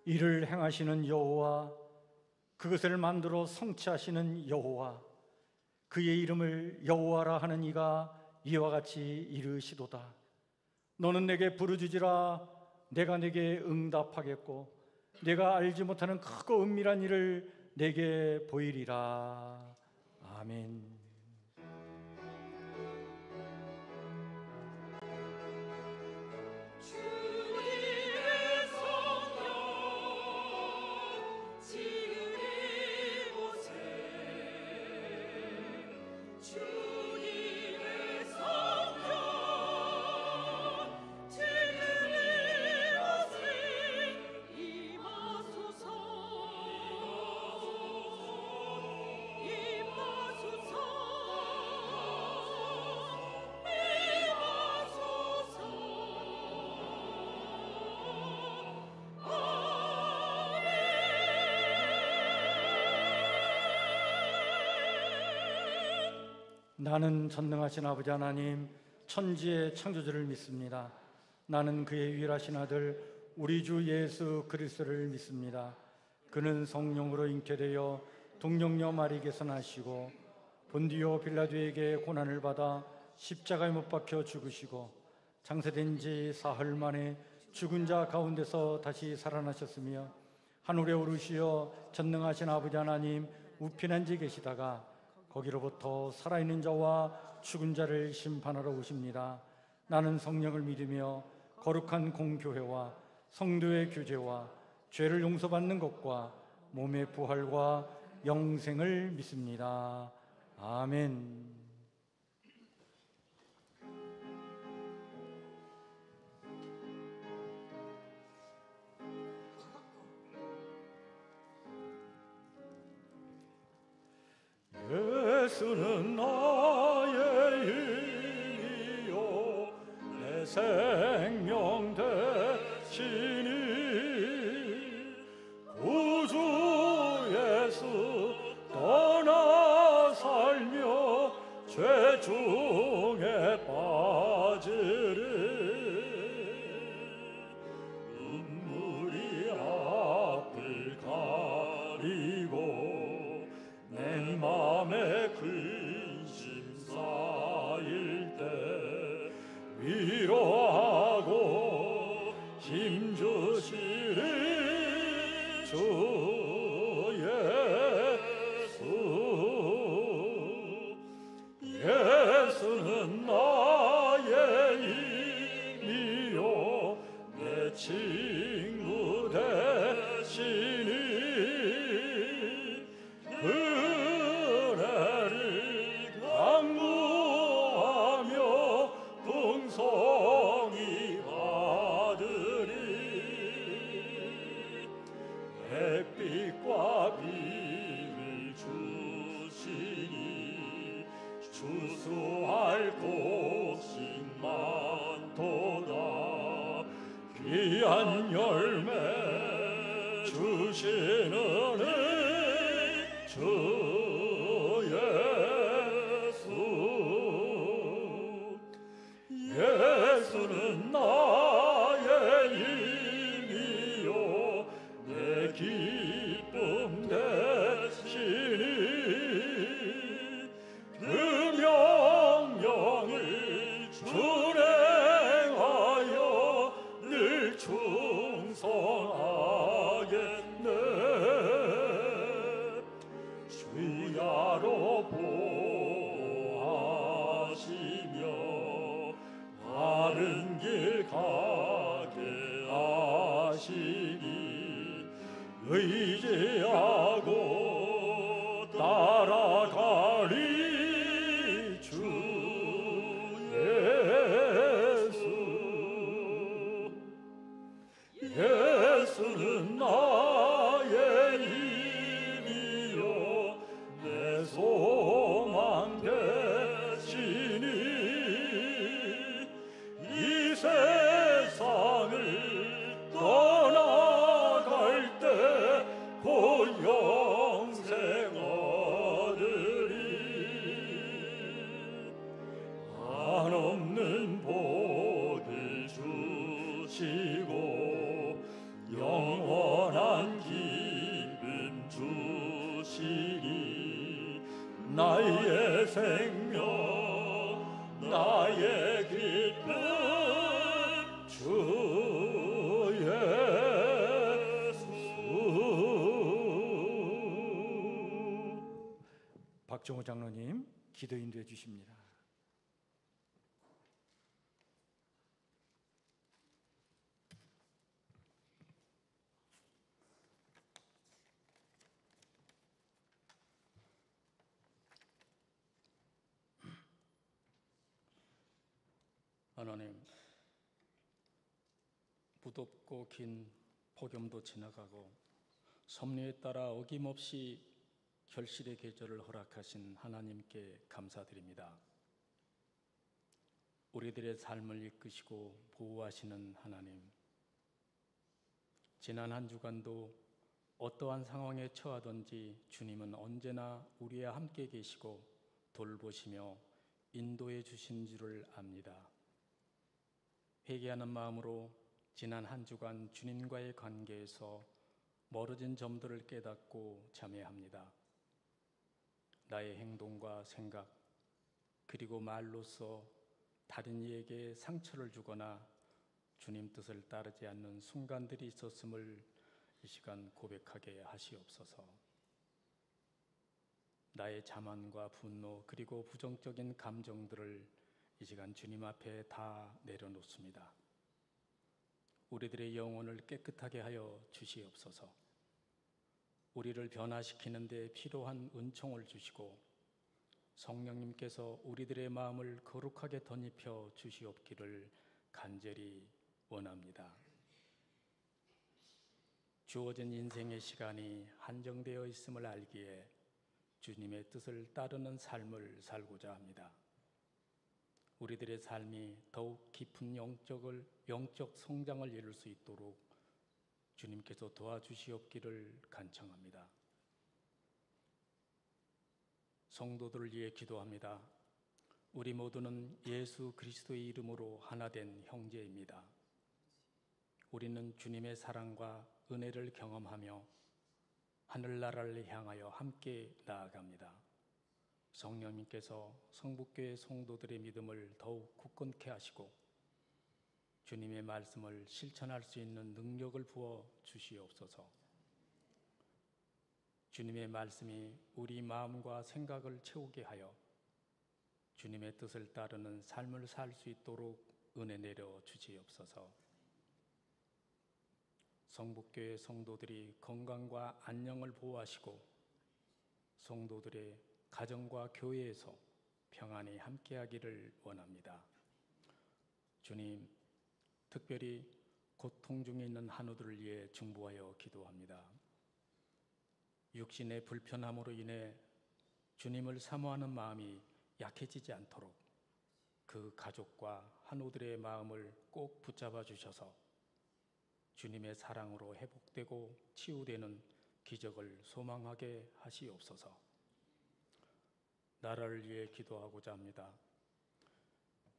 이를 행하시는 여호와, 그것을 만들어 성취하시는 여호와, 그의 이름을 여호와라 하는 이가 이와 같이 이르시도다. 너는 내게 부르짖으라. 내가 내게 응답하겠고 내가 알지 못하는 크고 은밀한 일을 내게 보이리라. 아멘. 나는 전능하신 아버지 하나님, 천지의 창조주를 믿습니다. 나는 그의 유일하신 아들 우리 주 예수 그리스도를 믿습니다. 그는 성령으로 잉태되어 동정녀 마리에게서 나시고 본디오 빌라도에게 고난을 받아 십자가에 못 박혀 죽으시고 장사된 지 사흘 만에 죽은 자 가운데서 다시 살아나셨으며 하늘에 오르시어 전능하신 아버지 하나님 우편한 데 계시다가 거기로부터 살아있는 자와 죽은 자를 심판하러 오십니다. 나는 성령을 믿으며 거룩한 공교회와 성도의 교제와 죄를 용서받는 것과 몸의 부활과 영생을 믿습니다. 아멘. 예수는 나의 힘이요 내 생명 되시니 구주 예수 떠나 살며 죄 중에 빠지리 눈물이 앞을 가리고 내 맘에 근심 쌓일 때 위로하고 힘주시리 주 예수. 예수는 나의 힘이요 내 친구 되시니 은혜를 강구하며 풍성히 받으리 햇빛과 비를 주시니 추수할 곡식 많도다 귀한 열매 주시는 주 예수. 예수는 나의 힘이요 내 기쁨 되시니 그 명령을 준행하여 늘 충성하겠네. 주야로 보하시며 바른 길 가게 하시니 의지하고 따라가리 주 예수. 예수는 나의 힘이요 내 소망 되시니 이 세상을 떠나갈 때 고요 나의 생명 나의 기쁨 주 예수. 박정호 장로님 기도 인도해 주십니다. 하나님, 무덥고 긴 폭염도 지나가고 섭리에 따라 어김없이 결실의 계절을 허락하신 하나님께 감사드립니다. 우리들의 삶을 이끄시고 보호하시는 하나님, 지난 한 주간도 어떠한 상황에 처하든지 주님은 언제나 우리와 함께 계시고 돌보시며 인도해 주신 줄을 압니다. 회개하는 마음으로 지난 한 주간 주님과의 관계에서 멀어진 점들을 깨닫고 자매합니다. 나의 행동과 생각 그리고 말로써 다른 이에게 상처를 주거나 주님 뜻을 따르지 않는 순간들이 있었음을 이 시간 고백하게 하시옵소서. 나의 자만과 분노 그리고 부정적인 감정들을 이 시간 주님 앞에 다 내려놓습니다. 우리들의 영혼을 깨끗하게 하여 주시옵소서. 우리를 변화시키는 데 필요한 은총을 주시고 성령님께서 우리들의 마음을 거룩하게 덧입혀 주시옵기를 간절히 원합니다. 주어진 인생의 시간이 한정되어 있음을 알기에 주님의 뜻을 따르는 삶을 살고자 합니다. 우리들의 삶이 더욱 깊은 영적 성장을 이룰 수 있도록 주님께서 도와주시옵기를 간청합니다. 성도들을 위해 기도합니다. 우리 모두는 예수 그리스도의 이름으로 하나 된 형제입니다. 우리는 주님의 사랑과 은혜를 경험하며 하늘나라를 향하여 함께 나아갑니다. 성령님께서 성북교회 성도들의 믿음을 더욱 굳건케 하시고 주님의 말씀을 실천할 수 있는 능력을 부어 주시옵소서. 주님의 말씀이 우리 마음과 생각을 채우게 하여 주님의 뜻을 따르는 삶을 살 수 있도록 은혜 내려 주시옵소서. 성북교회 성도들이 건강과 안녕을 보호하시고 성도들의 가정과 교회에서 평안히 함께하기를 원합니다. 주님, 특별히 고통 중에 있는 한우들을 위해 중보하여 기도합니다. 육신의 불편함으로 인해 주님을 사모하는 마음이 약해지지 않도록 그 가족과 한우들의 마음을 꼭 붙잡아 주셔서 주님의 사랑으로 회복되고 치유되는 기적을 소망하게 하시옵소서. 나라를 위해 기도하고자 합니다.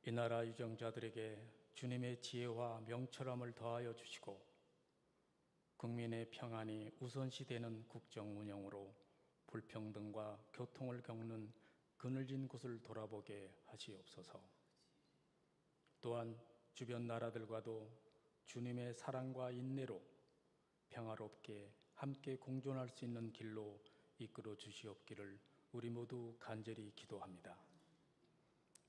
이 나라 유정자들에게 주님의 지혜와 명철함을 더하여 주시고 국민의 평안이 우선시되는 국정 운영으로 불평등과 교통을 겪는 그늘진 곳을 돌아보게 하시옵소서. 또한 주변 나라들과도 주님의 사랑과 인내로 평화롭게 함께 공존할 수 있는 길로 이끌어 주시옵기를 우리 모두 간절히 기도합니다.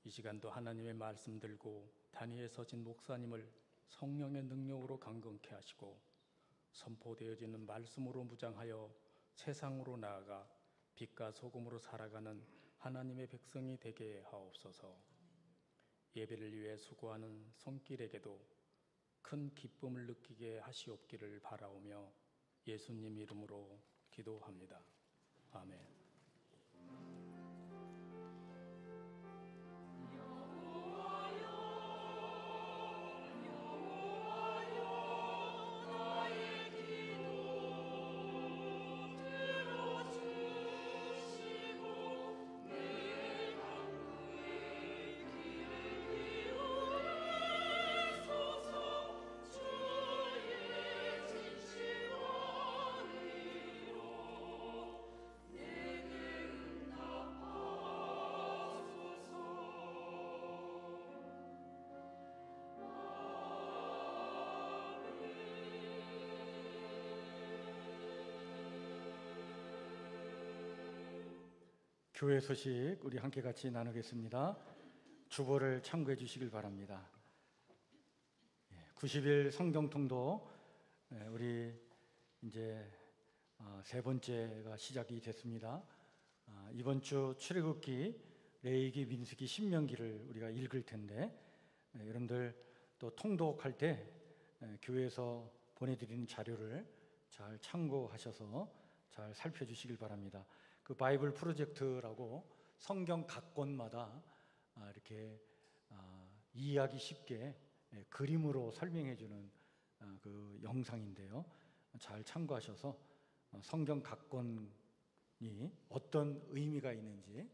이 시간도 하나님의 말씀 들고 단위에 서신 목사님을 성령의 능력으로 강건케 하시고 선포되어지는 말씀으로 무장하여 세상으로 나아가 빛과 소금으로 살아가는 하나님의 백성이 되게 하옵소서. 예배를 위해 수고하는 손길에게도 큰 기쁨을 느끼게 하시옵기를 바라오며 예수님 이름으로 기도합니다. 아멘. 내 교회 소식 우리 함께 같이 나누겠습니다. 주보를 참고해 주시길 바랍니다. 90일 성경통도 우리 이제 세 번째가 시작이 됐습니다. 이번 주 출애굽기, 레위기, 민수기, 신명기를 우리가 읽을 텐데 여러분들 또 통독할 때 교회에서 보내드리는 자료를 잘 참고하셔서 잘 살펴주시길 바랍니다. 그 바이블 프로젝트라고 성경 각 권마다 이렇게 이해하기 쉽게 그림으로 설명해주는 그 영상인데요. 잘 참고하셔서 성경 각 권이 어떤 의미가 있는지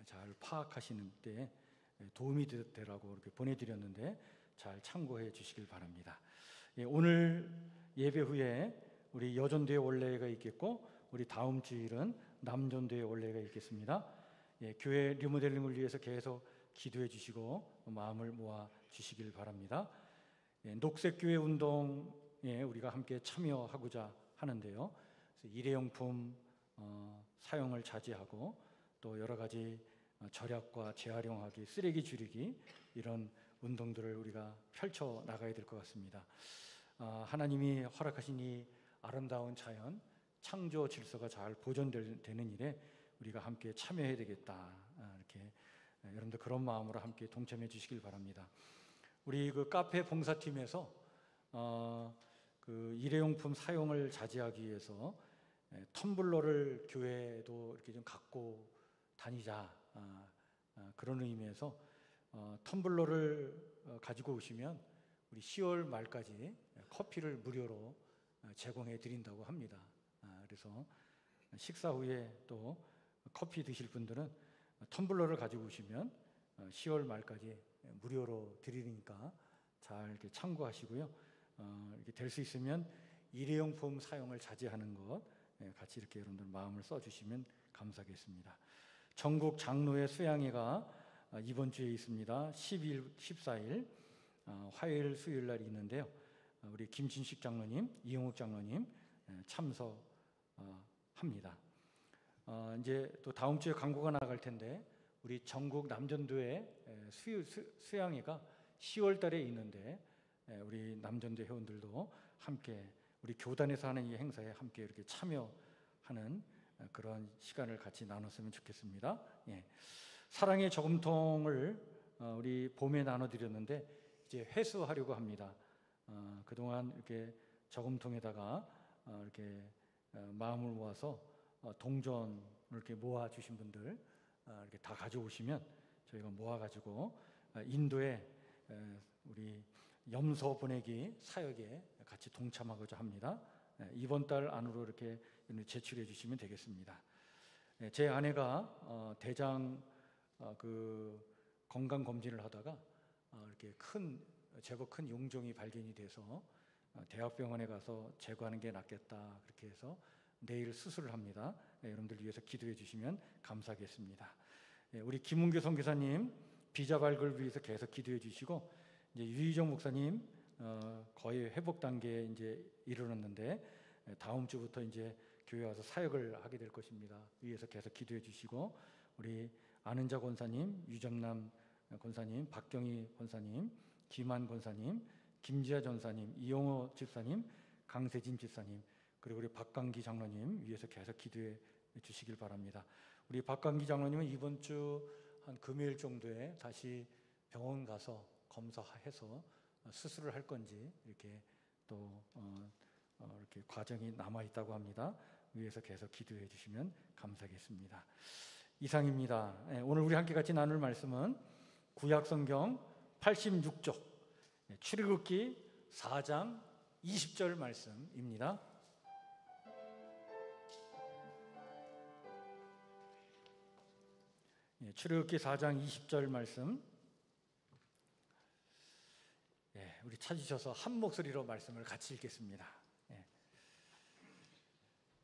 잘 파악하시는 때 도움이 되라고 이렇게 보내드렸는데 잘 참고해 주시길 바랍니다. 오늘 예배 후에 우리 여전도의 원례가 있겠고 우리 다음 주일은 남전도의 원례가 있겠습니다. 교회 리모델링을 위해서 계속 기도해 주시고 마음을 모아 주시길 바랍니다. 녹색교회 운동에 우리가 함께 참여하고자 하는데요. 그래서 일회용품 사용을 자제하고 또 여러 가지 절약과 재활용하기, 쓰레기 줄이기 이런 운동들을 우리가 펼쳐 나가야 될 것 같습니다. 하나님이 허락하신 이 아름다운 자연, 창조 질서가 잘 보존되는 일에 우리가 함께 참여해야 되겠다. 이렇게 여러분들 그런 마음으로 함께 동참해 주시길 바랍니다. 우리 그 카페 봉사팀에서 그 일회용품 사용을 자제하기 위해서 텀블러를 교회도 이렇게 좀 갖고 다니자 그런 의미에서 텀블러를 가지고 오시면 우리 10월 말까지 커피를 무료로 제공해 드린다고 합니다. 그래서 식사 후에 또 커피 드실 분들은 텀블러를 가지고 오시면 10월 말까지 무료로 드리니까 잘 이렇게 참고하시고요. 이렇게 될 수 있으면 일회용품 사용을 자제하는 것 같이 이렇게 여러분들 마음을 써주시면 감사하겠습니다. 전국 장로회 수양회가 이번 주에 있습니다. 10일, 14일 화요일, 수요일 날 있는데요. 우리 김진식 장로님, 이용욱 장로님 참석합니다. 이제 또 다음 주에 광고가 나갈 텐데 우리 전국 남전도회 수양회가 10월 달에 있는데 우리 남전도 회원들도 함께 우리 교단에서 하는 이 행사에 함께 이렇게 참여하는 그런 시간을 같이 나눴으면 좋겠습니다. 사랑의 저금통을 우리 봄에 나눠드렸는데 이제 회수하려고 합니다. 그동안 이렇게 저금통에다가 이렇게 마음을 모아서 동전을 이렇게 모아주신 분들 이렇게 다 가져오시면 저희가 모아가지고 인도에 우리 염소 보내기 사역에 같이 동참하고자 합니다. 이번 달 안으로 이렇게 제출해 주시면 되겠습니다. 제 아내가 대장 그 건강 검진을 하다가 이렇게 제법 큰 용종이 발견이 돼서 대학병원에 가서 제거하는 게 낫겠다 그렇게 해서 내일 수술을 합니다. 여러분들 위해서 기도해 주시면 감사하겠습니다. 우리 김은교 선교사님 비자 발급을 위해서 계속 기도해 주시고 이제 유희정 목사님 거의 회복 단계에 이제 이르렀는데 다음 주부터 이제 교회 와서 사역을 하게 될 것입니다. 위에서 계속 기도해 주시고 우리 아는자 권사님, 유정남 권사님, 박경희 권사님, 김한 권사님, 김지아 전사님, 이용호 집사님, 강세진 집사님 그리고 우리 박강기 장로님 위에서 계속 기도해 주시길 바랍니다. 우리 박강기 장로님은 이번 주 한 금요일 정도에 다시 병원 가서 검사해서 수술을 할 건지 이렇게 또 이렇게 과정이 남아 있다고 합니다. 위에서 계속 기도해 주시면 감사하겠습니다. 이상입니다. 오늘 우리 함께 같이 나눌 말씀은 구약성경 86쪽 출애굽기 4장 20절 말씀입니다. 출애굽기 4장 20절 말씀 우리 찾으셔서 한 목소리로 말씀을 같이 읽겠습니다.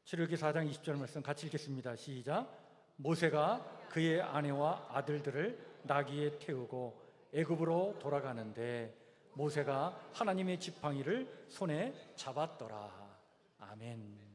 출애굽기 4장 20절 말씀 같이 읽겠습니다. 시작. 모세가 그의 아내와 아들들을 나귀에 태우고 애굽으로 돌아가는데 모세가 하나님의 지팡이를 손에 잡았더라. 아멘.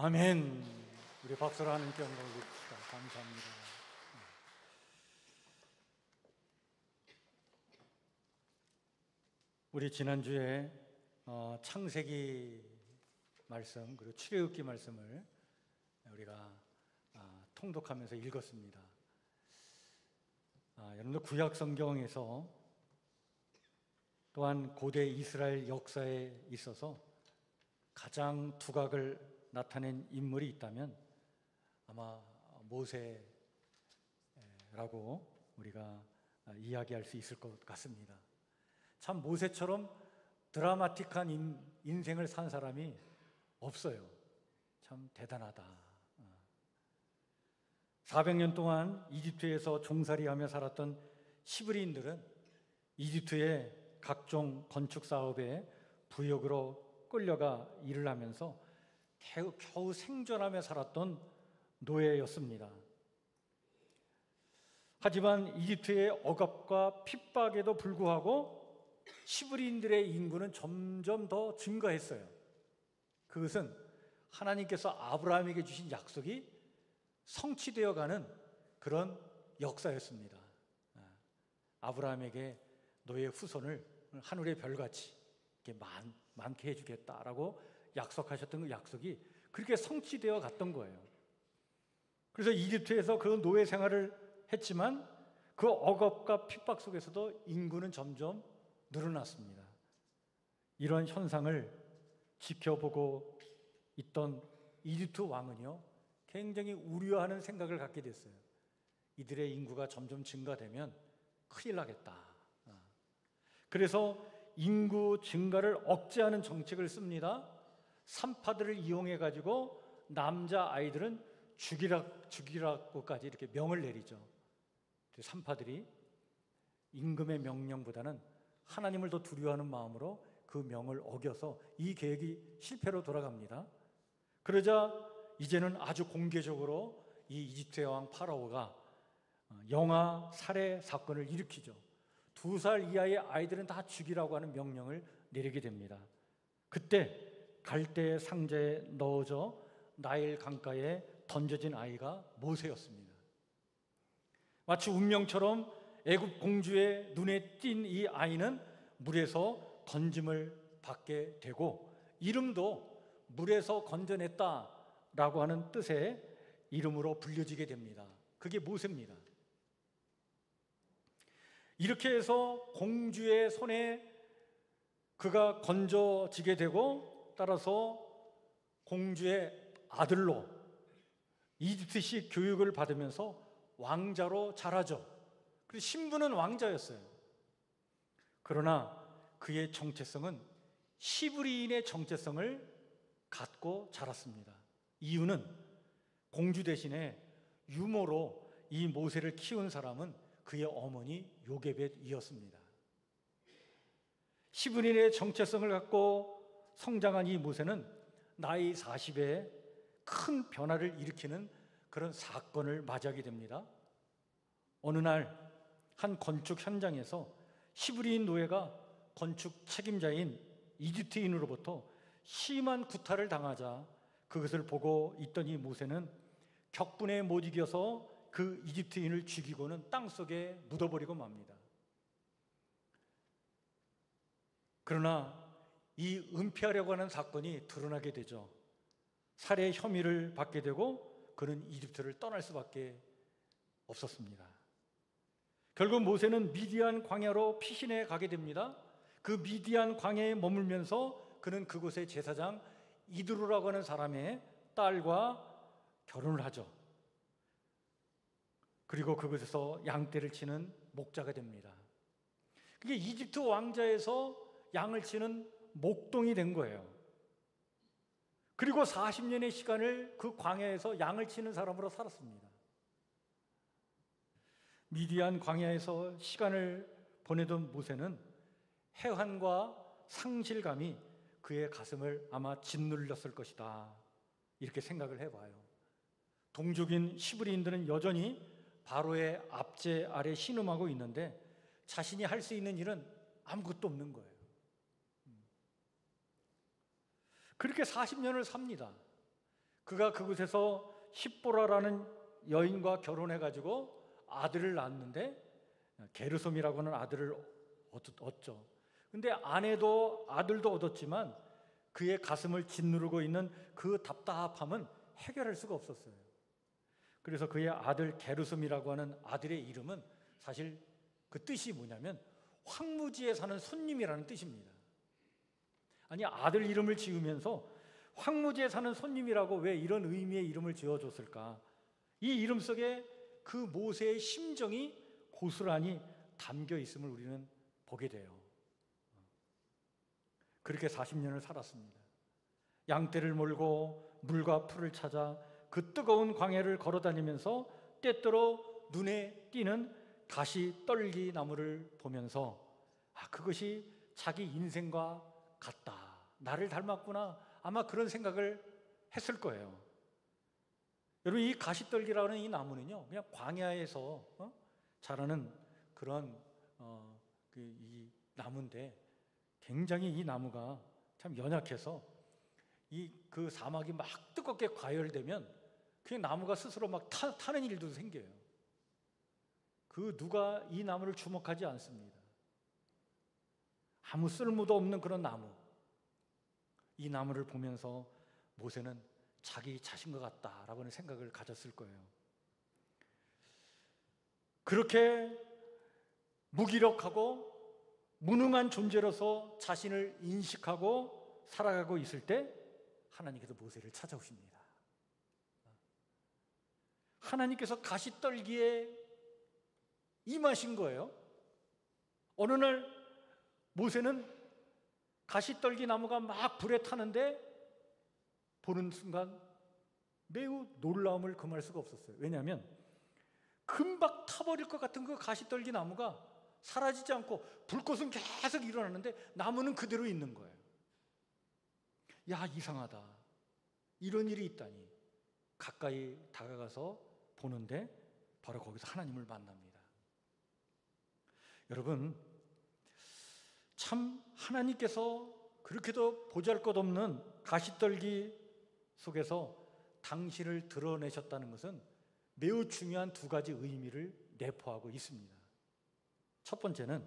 아멘. 우리 박수로 하나님께 영광을 드립시다. 감사합니다. 우리 지난주에 창세기 말씀 그리고 출애굽기 말씀을 우리가 통독하면서 읽었습니다. 여러분들 구약 성경에서 또한 고대 이스라엘 역사에 있어서 가장 두각을 나타낸 인물이 있다면 아마 모세라고 우리가 이야기할 수 있을 것 같습니다. 참 모세처럼 드라마틱한 인생을 산 사람이 없어요. 참 대단하다. 400년 동안 이집트에서 종살이하며 살았던 히브리인들은 이집트의 각종 건축 사업에 부역으로 끌려가 일을 하면서 겨우 생존하며 살았던 노예였습니다. 하지만 이집트의 억압과 핍박에도 불구하고 히브리인들의 인구는 점점 더 증가했어요. 그것은 하나님께서 아브라함에게 주신 약속이 성취되어 가는 그런 역사였습니다. 아브라함에게 너의 후손을 하늘의 별같이 이렇게 많게 해주겠다라고 약속하셨던 그 약속이 그렇게 성취되어 갔던 거예요. 그래서 이집트에서 그 노예 생활을 했지만 그 억압과 핍박 속에서도 인구는 점점 늘어났습니다. 이런 현상을 지켜보고 있던 이집트 왕은요, 굉장히 우려하는 생각을 갖게 됐어요. 이들의 인구가 점점 증가되면 큰일 나겠다. 그래서 인구 증가를 억제하는 정책을 씁니다. 산파들을 이용해 가지고 남자 아이들은 죽이라고까지 이렇게 명을 내리죠. 산파들이 임금의 명령보다는 하나님을 더 두려워하는 마음으로 그 명을 어겨서 이 계획이 실패로 돌아갑니다. 그러자 이제는 아주 공개적으로 이 이집트의 왕 파라오가 영아 살해 사건을 일으키죠. 2살 이하의 아이들은 다 죽이라고 하는 명령을 내리게 됩니다. 그때 갈대의 상자에 넣어져 나일 강가에 던져진 아이가 모세였습니다. 마치 운명처럼 애굽 공주의 눈에 띈 이 아이는 물에서 건짐을 받게 되고 이름도 물에서 건져냈다라고 하는 뜻의 이름으로 불려지게 됩니다. 그게 모세입니다. 이렇게 해서 공주의 손에 그가 건져지게 되고 따라서 공주의 아들로 이집트식 교육을 받으면서 왕자로 자라죠. 그리고 신분은 왕자였어요. 그러나 그의 정체성은 히브리인의 정체성을 갖고 자랐습니다. 이유는 공주 대신에 유모로 이 모세를 키운 사람은 그의 어머니 요게벳이었습니다. 히브리인의 정체성을 갖고 성장한 이 모세는 나이 40에 큰 변화를 일으키는 그런 사건을 맞이하게 됩니다. 어느 날 한 건축 현장에서 히브리인 노예가 건축 책임자인 이집트인으로부터 심한 구타를 당하자 그것을 보고 있던 이 모세는 격분에 못 이겨서 그 이집트인을 죽이고는 땅속에 묻어버리고 맙니다. 그러나 이 은폐하려고 하는 사건이 드러나게 되죠. 살해 혐의를 받게 되고 그는 이집트를 떠날 수밖에 없었습니다. 결국 모세는 미디안 광야로 피신해 가게 됩니다. 그 미디안 광야에 머물면서 그는 그곳의 제사장 이드로라고 하는 사람의 딸과 결혼을 하죠. 그리고 그곳에서 양떼를 치는 목자가 됩니다. 그게 이집트 왕자에서 양을 치는 목동이 된 거예요. 그리고 40년의 시간을 그 광야에서 양을 치는 사람으로 살았습니다. 미디안 광야에서 시간을 보내던 모세는 해환과 상실감이 그의 가슴을 아마 짓눌렸을 것이다, 이렇게 생각을 해봐요. 동족인 히브리인들은 여전히 바로의 압제 아래 신음하고 있는데 자신이 할 수 있는 일은 아무것도 없는 거예요. 그렇게 40년을 삽니다. 그가 그곳에서 십보라라는 여인과 결혼해가지고 아들을 낳았는데, 게르솜이라고 하는 아들을 얻죠. 근데 아내도 아들도 얻었지만 그의 가슴을 짓누르고 있는 그 답답함은 해결할 수가 없었어요. 그래서 그의 아들 게르솜이라고 하는 아들의 이름은 사실 그 뜻이 뭐냐면 황무지에 사는 손님이라는 뜻입니다. 아니, 아들 이름을 지으면서 황무지에 사는 손님이라고 왜 이런 의미의 이름을 지어줬을까? 이 이름 속에 그 모세의 심정이 고스란히 담겨 있음을 우리는 보게 돼요. 그렇게 40년을 살았습니다. 양떼를 몰고 물과 풀을 찾아 그 뜨거운 광야를 걸어다니면서 때때로 눈에 띄는 가시떨기 나무를 보면서 그것이 자기 인생과 같다, 나를 닮았구나, 아마 그런 생각을 했을 거예요. 여러분, 이 가시떨기라는 이 나무는요, 그냥 광야에서 자라는 그런 이 나무인데, 굉장히 이 나무가 참 연약해서 그 사막이 막 뜨겁게 과열되면 그 나무가 스스로 막 타는 일도 생겨요. 누가 이 나무를 주목하지 않습니다. 아무 쓸모도 없는 그런 나무. 이 나무를 보면서 모세는 자기 자신과 같다라고 하는 생각을 가졌을 거예요. 그렇게 무기력하고 무능한 존재로서 자신을 인식하고 살아가고 있을 때 하나님께서 모세를 찾아오십니다. 하나님께서 가시떨기에 임하신 거예요. 어느 날 모세는 가시떨기 나무가 막 불에 타는데 보는 순간 매우 놀라움을 금할 수가 없었어요. 왜냐하면 금방 타버릴 것 같은 그 가시떨기 나무가 사라지지 않고 불꽃은 계속 일어나는데 나무는 그대로 있는 거예요. 야, 이상하다. 이런 일이 있다니. 가까이 다가가서 보는데 바로 거기서 하나님을 만납니다. 여러분, 참 하나님께서 그렇게도 보잘것없는 가시떨기 속에서 당신을 드러내셨다는 것은 매우 중요한 두 가지 의미를 내포하고 있습니다. 첫 번째는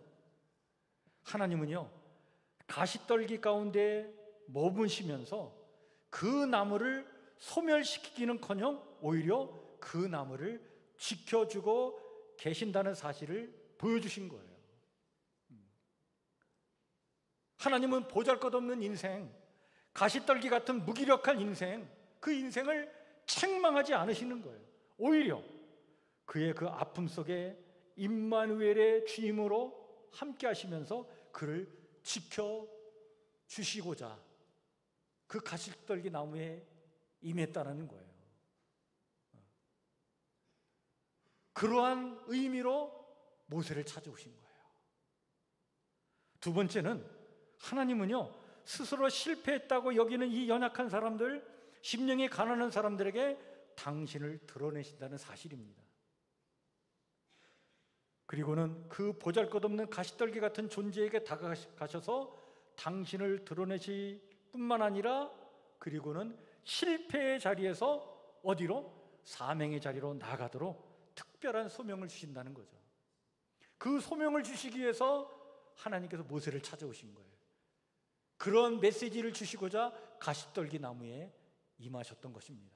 하나님은요, 가시떨기 가운데 머무시면서 그 나무를 소멸시키기는커녕 오히려 그 나무를 지켜주고 계신다는 사실을 보여주신 거예요. 하나님은 보잘것없는 인생, 가시떨기 같은 무기력한 인생, 그 인생을 책망하지 않으시는 거예요. 오히려 그의 그 아픔 속에 임마누엘의 주임으로 함께 하시면서 그를 지켜주시고자 그 가시떨기 나무에 임했다는 거예요. 그러한 의미로 모세를 찾아오신 거예요. 두 번째는 하나님은요, 스스로 실패했다고 여기는 이 연약한 사람들, 심령이 가난한 사람들에게 당신을 드러내신다는 사실입니다. 그리고는 그 보잘것없는 가시떨기 같은 존재에게 다가가셔서 당신을 드러내실 뿐만 아니라 그리고는 실패의 자리에서 어디로? 사명의 자리로 나아가도록 특별한 소명을 주신다는 거죠. 그 소명을 주시기 위해서 하나님께서 모세를 찾아오신 거예요. 그런 메시지를 주시고자 가시떨기 나무에 임하셨던 것입니다.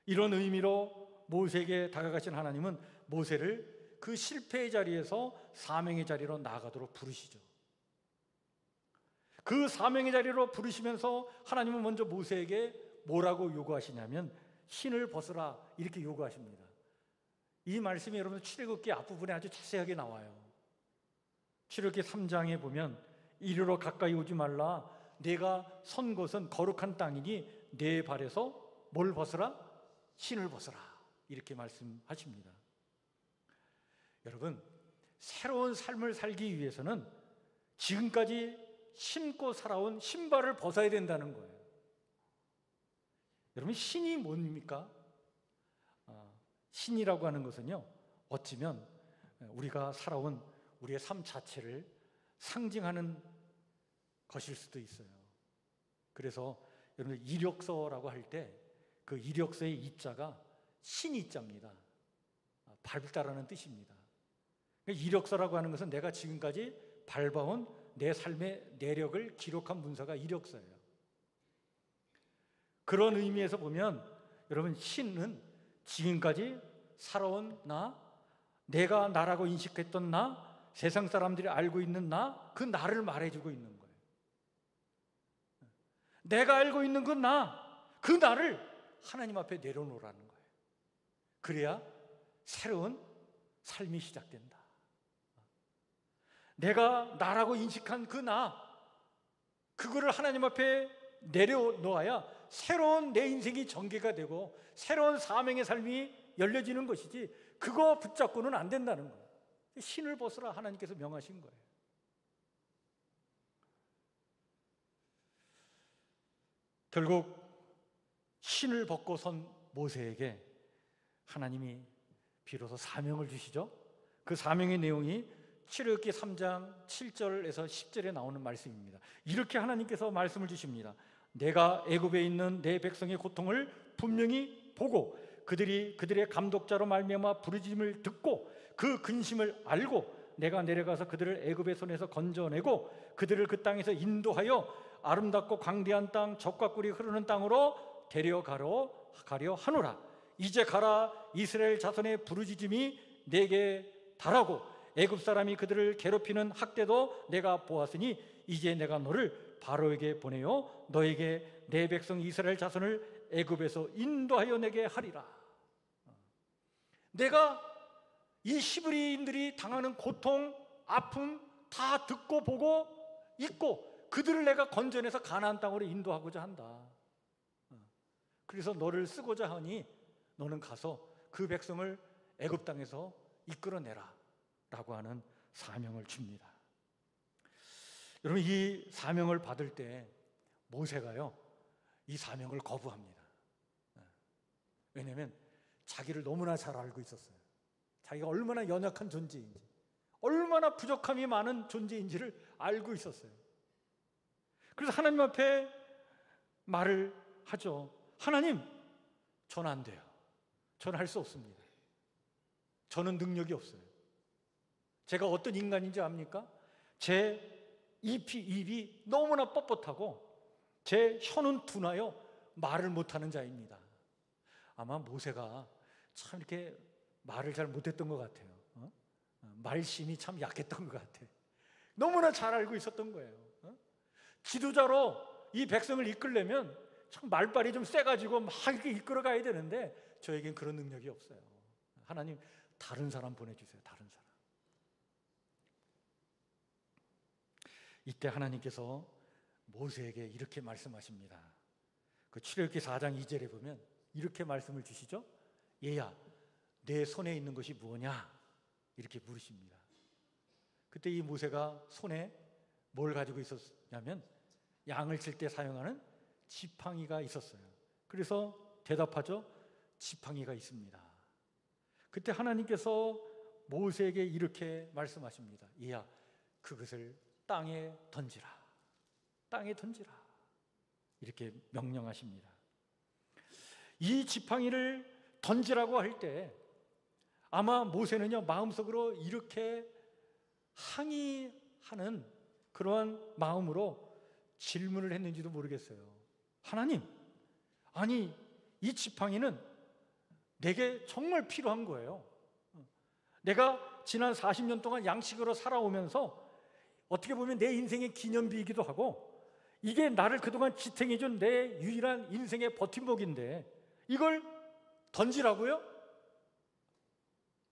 이런 의미로 모세에게 다가가신 하나님은 모세를 그 실패의 자리에서 사명의 자리로 나아가도록 부르시죠. 그 사명의 자리로 부르시면서 하나님은 먼저 모세에게 뭐라고 요구하시냐면 신을 벗으라, 이렇게 요구하십니다. 이 말씀이 여러분 출애굽기 앞부분에 아주 자세하게 나와요. 출애굽기 3장에 보면 이리로 가까이 오지 말라, 내가 선 곳은 거룩한 땅이니 내 발에서 뭘 벗으라? 신을 벗으라, 이렇게 말씀하십니다. 여러분, 새로운 삶을 살기 위해서는 지금까지 신고 살아온 신발을 벗어야 된다는 거예요. 여러분, 신이 뭡니까? 신이라고 하는 것은요, 어찌면 우리가 살아온 우리의 삶 자체를 상징하는 것일 수도 있어요. 그래서 여러분 이력서라고 할 때 그 이력서의 이자가 신이자입니다. 밟다라는 뜻입니다. 이력서라고 하는 것은 내가 지금까지 밟아온 내 삶의 내력을 기록한 문서가 이력서예요. 그런 의미에서 보면 여러분 신은 지금까지 살아온 나, 내가 나라고 인식했던 나, 세상 사람들이 알고 있는 나, 그 나를 말해주고 있는 거예요. 내가 알고 있는 그 나, 그 나를 하나님 앞에 내려놓으라는 거예요. 그래야 새로운 삶이 시작된다. 내가 나라고 인식한 그 나, 그거를 하나님 앞에 내려놓아야 새로운 내 인생이 전개가 되고 새로운 사명의 삶이 열려지는 것이지, 그거 붙잡고는 안 된다는 거예요. 신을 벗으라 하나님께서 명하신 거예요. 결국 신을 벗고 선 모세에게 하나님이 비로소 사명을 주시죠. 그 사명의 내용이 출애굽기 3장 7절에서 10절에 나오는 말씀입니다. 이렇게 하나님께서 말씀을 주십니다. 내가 애굽에 있는 내 백성의 고통을 분명히 보고 그들의 감독자로 말미암아 부르짖음을 듣고 그 근심을 알고 내가 내려가서 그들을 애굽의 손에서 건져내고 그들을 그 땅에서 인도하여 아름답고 광대한 땅, 젖과 꿀이 흐르는 땅으로 데려가려 하노라. 이제 가라. 이스라엘 자손의 부르짖음이 내게 달하고 애굽 사람이 그들을 괴롭히는 학대도 내가 보았으니 이제 내가 너를 바로에게 보내어 너에게 내 백성 이스라엘 자손을 애굽에서 인도하여 내게 하리라. 내가 이 히브리인들이 당하는 고통, 아픔 다 듣고 보고 있고 그들을 내가 건져내서 가나안 땅으로 인도하고자 한다. 그래서 너를 쓰고자 하니 너는 가서 그 백성을 애굽 땅에서 이끌어내라 라고 하는 사명을 줍니다. 여러분, 이 사명을 받을 때 모세가요 이 사명을 거부합니다. 왜냐하면 자기를 너무나 잘 알고 있었어요. 자기가 얼마나 연약한 존재인지, 얼마나 부족함이 많은 존재인지를 알고 있었어요. 그래서 하나님 앞에 말을 하죠. 하나님, 저는 안 돼요. 저는 할 수 없습니다. 저는 능력이 없어요. 제가 어떤 인간인지 압니까? 제 입이 너무나 뻣뻣하고 제 혀는 둔하여 말을 못하는 자입니다. 아마 모세가 참 이렇게 말을 잘 못했던 것 같아요. 말심이 참 약했던 것 같아요. 너무나 잘 알고 있었던 거예요. 지도자로 이 백성을 이끌려면 참 말발이 좀 세가지고 막 이렇게 이끌어 가야 되는데 저에겐 그런 능력이 없어요. 하나님, 다른 사람 보내주세요. 다른 사람. 이때 하나님께서 모세에게 이렇게 말씀하십니다. 그 출애굽기 4장 2절에 보면 이렇게 말씀을 주시죠. 얘야, 내 손에 있는 것이 무엇냐? 이렇게 물으십니다. 그때 이 모세가 손에 뭘 가지고 있었냐면 양을 칠 때 사용하는 지팡이가 있었어요. 그래서 대답하죠. 지팡이가 있습니다. 그때 하나님께서 모세에게 이렇게 말씀하십니다. 얘야, 그것을 땅에 던지라. 땅에 던지라. 이렇게 명령하십니다. 이 지팡이를 던지라고 할 때 아마 모세는요 마음속으로 이렇게 항의하는 그러한 마음으로 질문을 했는지도 모르겠어요. 하나님, 아니 이 지팡이는 내게 정말 필요한 거예요. 내가 지난 40년 동안 양식으로 살아오면서 어떻게 보면 내 인생의 기념비이기도 하고 이게 나를 그동안 지탱해준 내 유일한 인생의 버팀목인데 이걸 던지라고요?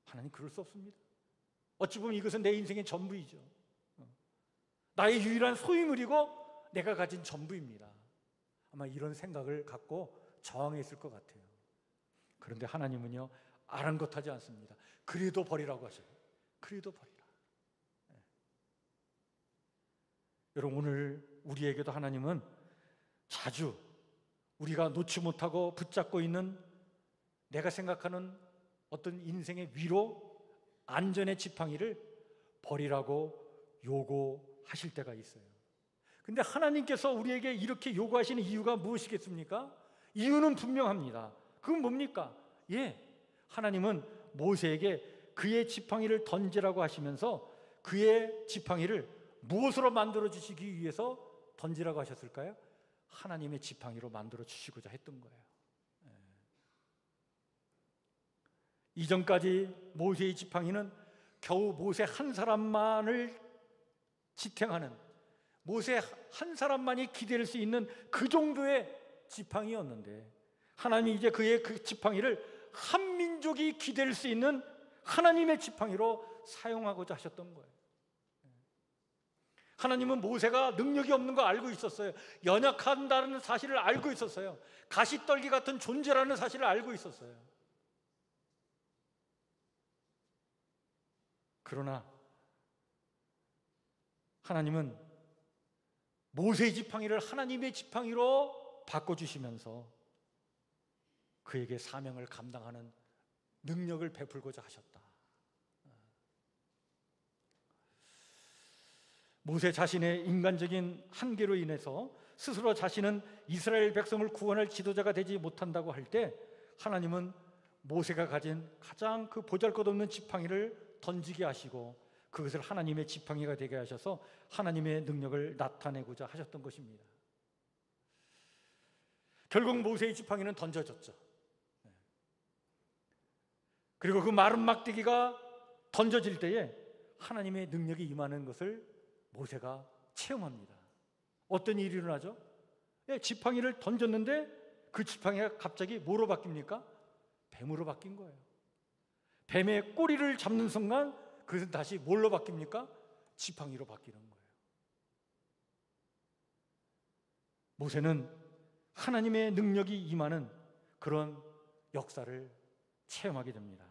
하나님, 그럴 수 없습니다. 어찌 보면 이것은 내 인생의 전부이죠. 나의 유일한 소유물이고 내가 가진 전부입니다. 아마 이런 생각을 갖고 저항했을 것 같아요. 그런데 하나님은요 아랑곳하지 않습니다. 그래도 버리라고 하셔요. 그래도 버리라. 여러분, 오늘 우리에게도 하나님은 자주 우리가 놓지 못하고 붙잡고 있는 내가 생각하는 어떤 인생의 위로, 안전의 지팡이를 버리라고 요구하실 때가 있어요. 근데 하나님께서 우리에게 이렇게 요구하시는 이유가 무엇이겠습니까? 이유는 분명합니다. 그건 뭡니까? 하나님은 모세에게 그의 지팡이를 던지라고 하시면서 그의 지팡이를 무엇으로 만들어 주시기 위해서 던지라고 하셨을까요? 하나님의 지팡이로 만들어 주시고자 했던 거예요. 이전까지 모세의 지팡이는 겨우 모세 한 사람만을 지탱하는, 모세 한 사람만이 기댈 수 있는 그 정도의 지팡이였는데, 하나님이 이제 그의 그 지팡이를 한 민족이 기댈 수 있는 하나님의 지팡이로 사용하고자 하셨던 거예요. 하나님은 모세가 능력이 없는 거 알고 있었어요. 연약한다는 사실을 알고 있었어요. 가시떨기 같은 존재라는 사실을 알고 있었어요. 그러나 하나님은 모세의 지팡이를 하나님의 지팡이로 바꿔주시면서 그에게 사명을 감당하는 능력을 베풀고자 하셨다. 모세 자신의 인간적인 한계로 인해서 스스로 자신은 이스라엘 백성을 구원할 지도자가 되지 못한다고 할 때, 하나님은 모세가 가진 가장 그 보잘것없는 지팡이를 던지게 하시고 그것을 하나님의 지팡이가 되게 하셔서 하나님의 능력을 나타내고자 하셨던 것입니다. 결국 모세의 지팡이는 던져졌죠. 그리고 그 마른 막대기가 던져질 때에 하나님의 능력이 임하는 것을 모세가 체험합니다. 어떤 일이 일어나죠? 지팡이를 던졌는데 그 지팡이가 갑자기 뭐로 바뀝니까? 뱀으로 바뀐 거예요. 뱀의 꼬리를 잡는 순간 그것은 다시 뭘로 바뀝니까? 지팡이로 바뀌는 거예요. 모세는 하나님의 능력이 임하는 그런 역사를 체험하게 됩니다.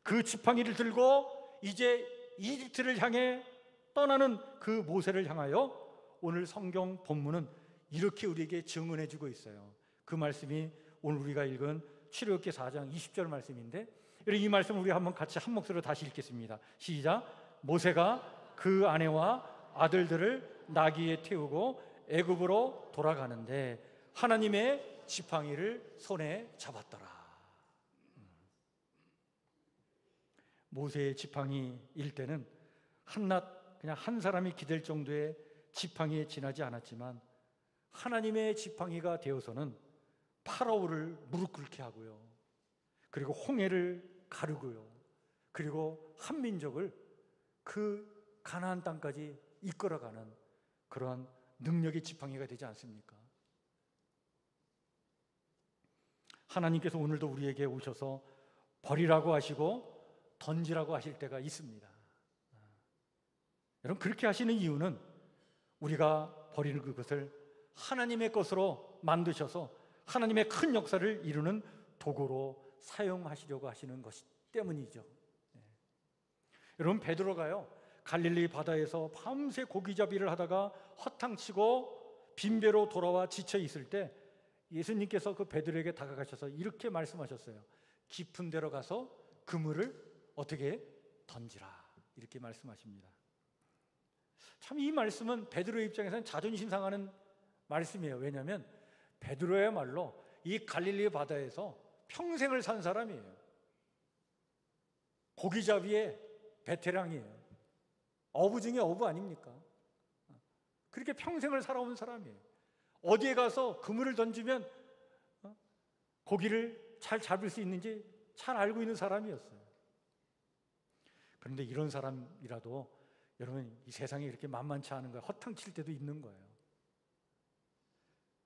그 지팡이를 들고 이제 이집트를 향해 떠나는 그 모세를 향하여 오늘 성경 본문은 이렇게 우리에게 증언해 주고 있어요. 그 말씀이 오늘 우리가 읽은 출애굽기 4장 20절 말씀인데, 이 말씀을 우리 한번 같이 한 목소리로 다시 읽겠습니다. 시작. 모세가 그 아내와 아들들을 나귀에 태우고 애굽으로 돌아가는데 하나님의 지팡이를 손에 잡았더라. 모세의 지팡이일 때는 한낱 그냥 한 사람이 기댈 정도의 지팡이에 지나지 않았지만, 하나님의 지팡이가 되어서는 파라오를 무릎 꿇게 하고요, 그리고 홍해를 가르고요, 그리고 한 민족을 그 가나안 땅까지 이끌어가는 그러한 능력의 지팡이가 되지 않습니까? 하나님께서 오늘도 우리에게 오셔서 버리라고 하시고 던지라고 하실 때가 있습니다. 여러분, 그렇게 하시는 이유는 우리가 버리는 그것을 하나님의 것으로 만드셔서 하나님의 큰 역사를 이루는 도구로 사용하시려고 하시는 것이 때문이죠. 여러분, 베드로가요 갈릴리 바다에서 밤새 고기잡이를 하다가 허탕치고 빈배로 돌아와 지쳐 있을 때 예수님께서 그 베드로에게 다가가셔서 이렇게 말씀하셨어요. 깊은 데로 가서 그물을 어떻게 던지라, 이렇게 말씀하십니다. 참 이 말씀은 베드로의 입장에서는 자존심 상하는 말씀이에요. 왜냐하면 베드로야말로 이 갈릴리 바다에서 평생을 산 사람이에요. 고기잡이의 베테랑이에요. 어부 중에 어부 아닙니까? 그렇게 평생을 살아온 사람이에요. 어디에 가서 그물을 던지면 고기를 잘 잡을 수 있는지 잘 알고 있는 사람이었어요. 그런데 이런 사람이라도 여러분, 이 세상에 이렇게 만만치 않은 거예요. 허탕칠 때도 있는 거예요.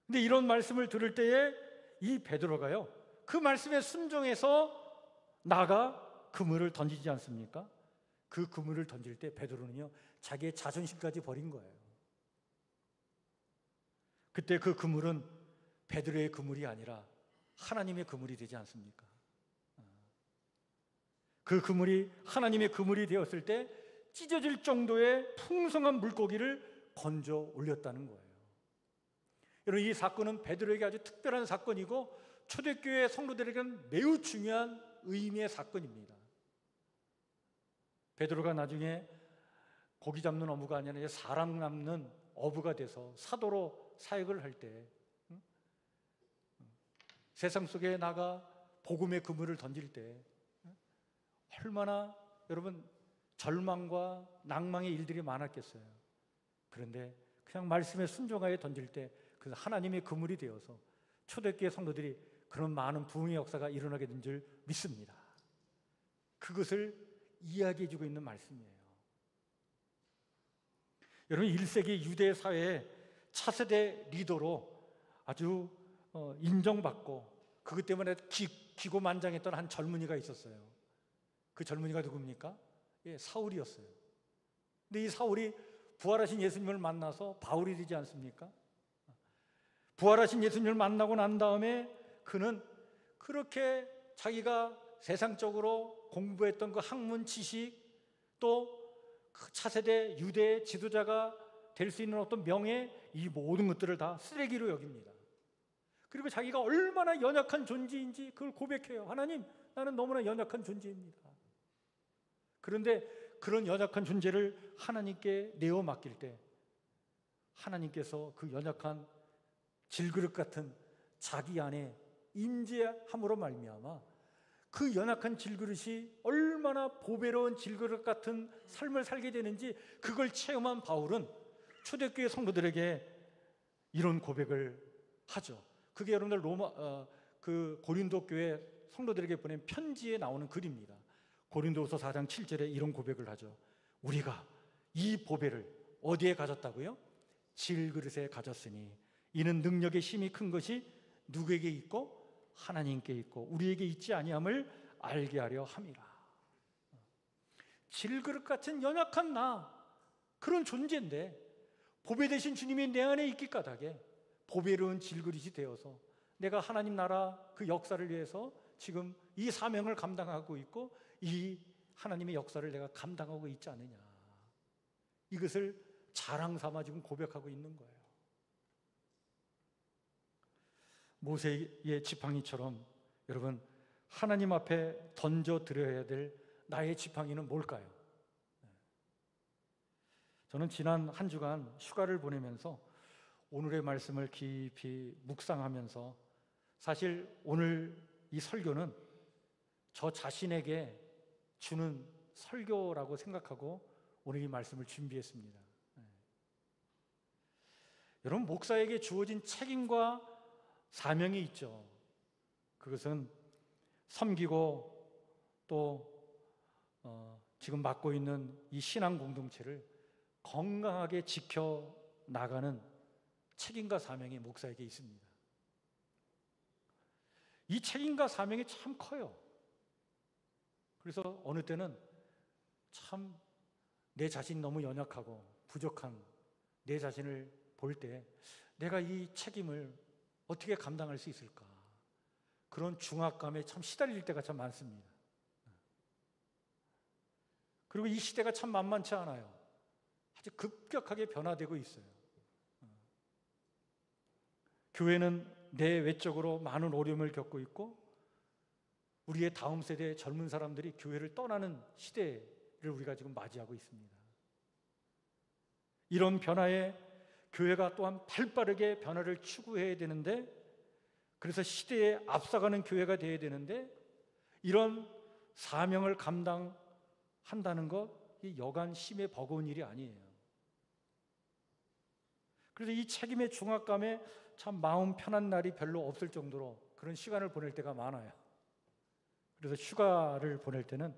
근데 이런 말씀을 들을 때에 이 베드로가요 그 말씀에 순종해서 나가 그물을 던지지 않습니까? 그 그물을 던질 때 베드로는요 자기의 자존심까지 버린 거예요. 그때 그 그물은 베드로의 그물이 아니라 하나님의 그물이 되지 않습니까? 그 그물이 하나님의 그물이 되었을 때 찢어질 정도의 풍성한 물고기를 건져 올렸다는 거예요. 여러분, 이 사건은 베드로에게 아주 특별한 사건이고 초대교회 성도들에게는 매우 중요한 의미의 사건입니다. 베드로가 나중에 고기 잡는 업무가 아니라 사람 잡는 어부가 돼서 사도로 사역을 할 때 세상 속에 나가 복음의 그물을 던질 때 얼마나 여러분 절망과 낭망의 일들이 많았겠어요. 그런데 그냥 말씀에 순종하여 던질 때 그 하나님의 그물이 되어서 초대교회 성도들이 그런 많은 부흥의 역사가 일어나게 된 줄 믿습니다. 그것을 이야기해 주고 있는 말씀이에요. 여러분 1세기 유대 사회의 차세대 리더로 아주 인정받고 그것 때문에 기고만장했던 한 젊은이가 있었어요. 그 젊은이가 누굽니까? 예, 사울이었어요. 근데 이 사울이 부활하신 예수님을 만나서 바울이 되지 않습니까? 부활하신 예수님을 만나고 난 다음에 그는 그렇게 자기가 세상적으로 공부했던 그 학문 지식 또 그 차세대 유대의 지도자가 될 수 있는 어떤 명예, 이 모든 것들을 다 쓰레기로 여깁니다. 그리고 자기가 얼마나 연약한 존재인지 그걸 고백해요. 하나님, 나는 너무나 연약한 존재입니다. 그런데 그런 연약한 존재를 하나님께 내어 맡길 때 하나님께서 그 연약한 질그릇 같은 자기 안에 임재함으로 말미암아 그 연약한 질그릇이 얼마나 보배로운 질그릇 같은 삶을 살게 되는지 그걸 체험한 바울은 초대교회 성도들에게 이런 고백을 하죠. 그게 여러분들 그 고린도 교회 성도들에게 보낸 편지에 나오는 글입니다. 고린도후서 4장 7절에 이런 고백을 하죠. 우리가 이 보배를 어디에 가졌다고요? 질그릇에 가졌으니 이는 능력의 힘이 큰 것이 누구에게 있고 하나님께 있고 우리에게 있지 아니함을 알게 하려 함이라. 질그릇 같은 연약한 나, 그런 존재인데 보배 되신 주님이 내 안에 있기 까닭에 보배로운 질그릇이 되어서 내가 하나님 나라 그 역사를 위해서 지금 이 사명을 감당하고 있고 이 하나님의 역사를 내가 감당하고 있지 않느냐, 이것을 자랑 삼아 지금 고백하고 있는 거예요. 모세의 지팡이처럼 여러분 하나님 앞에 던져드려야 될 나의 지팡이는 뭘까요? 저는 지난 한 주간 휴가를 보내면서 오늘의 말씀을 깊이 묵상하면서 사실 오늘 이 설교는 저 자신에게 주는 설교라고 생각하고 오늘 이 말씀을 준비했습니다. 여러분 목사에게 주어진 책임과 사명이 있죠. 그것은 섬기고 또 지금 맡고 있는 이 신앙 공동체를 건강하게 지켜나가는 책임과 사명이 목사에게 있습니다. 이 책임과 사명이 참 커요. 그래서 어느 때는 참 내 자신이 너무 연약하고 부족한 내 자신을 볼 때 내가 이 책임을 어떻게 감당할 수 있을까, 그런 중압감에 참 시달릴 때가 참 많습니다. 그리고 이 시대가 참 만만치 않아요. 아주 급격하게 변화되고 있어요. 교회는 내외적으로 많은 어려움을 겪고 있고 우리의 다음 세대의 젊은 사람들이 교회를 떠나는 시대를 우리가 지금 맞이하고 있습니다. 이런 변화에 교회가 또한 발빠르게 변화를 추구해야 되는데, 그래서 시대에 앞서가는 교회가 되어야 되는데 이런 사명을 감당한다는 것, 이 여간 심히 버거운 일이 아니에요. 그래서 이 책임의 중압감에 참 마음 편한 날이 별로 없을 정도로 그런 시간을 보낼 때가 많아요. 그래서 휴가를 보낼 때는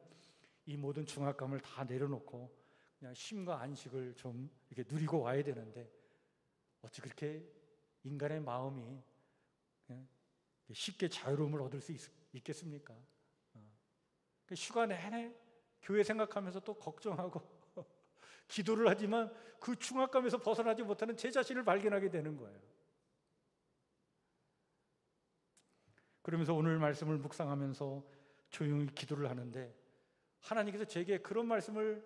이 모든 중압감을 다 내려놓고 그냥 쉼과 안식을 좀 이렇게 누리고 와야 되는데 어찌 그렇게 인간의 마음이 쉽게 자유로움을 얻을 수 있겠습니까? 휴가 내내 교회 생각하면서 또 걱정하고 기도를 하지만 그 중압감에서 벗어나지 못하는 제 자신을 발견하게 되는 거예요. 그러면서 오늘 말씀을 묵상하면서 조용히 기도를 하는데 하나님께서 제게 그런 말씀을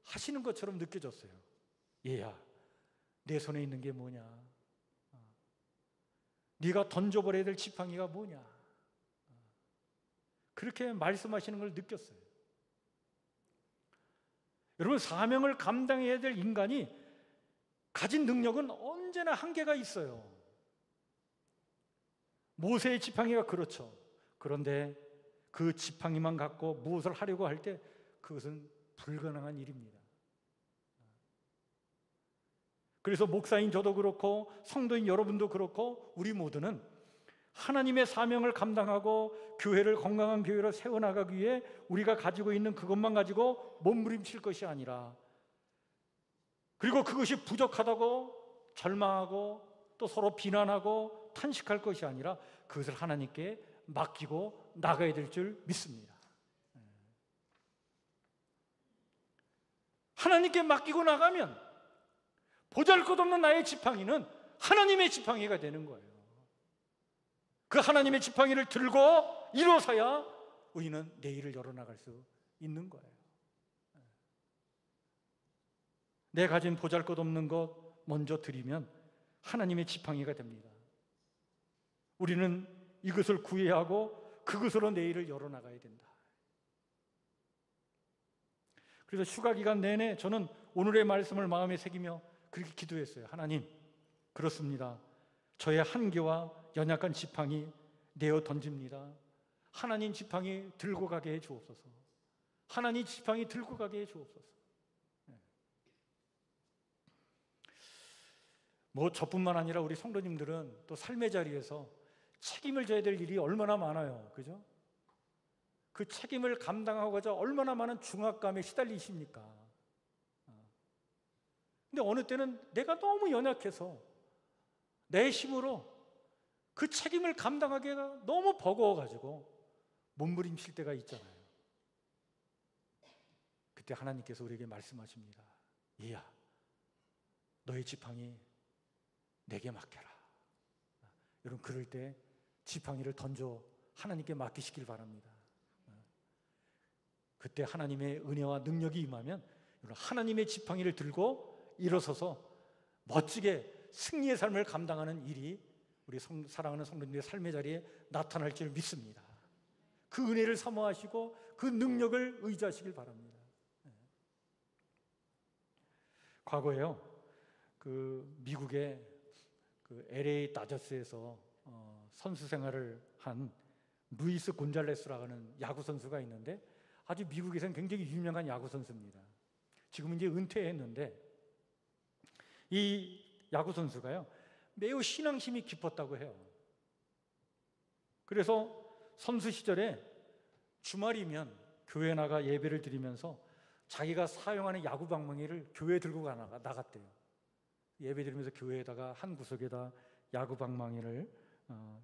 하시는 것처럼 느껴졌어요. 얘야, 내 손에 있는 게 뭐냐? 네가 던져버려야 될 지팡이가 뭐냐? 그렇게 말씀하시는 걸 느꼈어요. 여러분, 사명을 감당해야 될 인간이 가진 능력은 언제나 한계가 있어요. 모세의 지팡이가 그렇죠. 그런데 그 지팡이만 갖고 무엇을 하려고 할 때 그것은 불가능한 일입니다. 그래서 목사인 저도 그렇고 성도인 여러분도 그렇고 우리 모두는 하나님의 사명을 감당하고 교회를 건강한 교회로 세워나가기 위해 우리가 가지고 있는 그것만 가지고 몸부림칠 것이 아니라, 그리고 그것이 부족하다고 절망하고 또 서로 비난하고 탄식할 것이 아니라 그것을 하나님께 맡기고 나가야 될 줄 믿습니다. 하나님께 맡기고 나가면 보잘것없는 나의 지팡이는 하나님의 지팡이가 되는 거예요. 그 하나님의 지팡이를 들고 일어서야 우리는 내일을 열어나갈 수 있는 거예요. 내 가진 보잘것없는 것 먼저 드리면 하나님의 지팡이가 됩니다. 우리는 이것을 구해야 하고 그것으로 내일을 열어나가야 된다. 그래서 휴가 기간 내내 저는 오늘의 말씀을 마음에 새기며 그렇게 기도했어요. 하나님, 그렇습니다. 저의 한계와 연약한 지팡이 내어 던집니다. 하나님 지팡이 들고 가게 해 주옵소서. 하나님 지팡이 들고 가게 해 주옵소서. 뭐 저뿐만 아니라 우리 성도님들은 또 삶의 자리에서 책임을 져야 될 일이 얼마나 많아요. 그죠? 그 책임을 감당하고자 얼마나 많은 중압감에 시달리십니까? 근데 어느 때는 내가 너무 연약해서 내 힘으로 그 책임을 감당하기가 너무 버거워가지고 몸부림칠 때가 있잖아요. 그때 하나님께서 우리에게 말씀하십니다. 얘야, 너의 지팡이 내게 맡겨라. 여러분, 그럴 때 지팡이를 던져 하나님께 맡기시길 바랍니다. 그때 하나님의 은혜와 능력이 임하면 하나님의 지팡이를 들고 일어서서 멋지게 승리의 삶을 감당하는 일이 우리 사랑하는 성도님의 삶의 자리에 나타날 줄 믿습니다. 그 은혜를 사모하시고 그 능력을 의지하시길 바랍니다. 과거에요, 미국의 LA 다저스에서 선수 생활을 한 루이스 곤잘레스라고 하는 야구 선수가 있는데 아주 미국에서는 굉장히 유명한 야구 선수입니다. 지금은 이제 은퇴했는데 이 야구 선수가요, 매우 신앙심이 깊었다고 해요. 그래서 선수 시절에 주말이면 교회에 나가 예배를 드리면서 자기가 사용하는 야구 방망이를 교회에 들고 나갔대요. 예배 드리면서 교회에다가 한 구석에다 야구 방망이를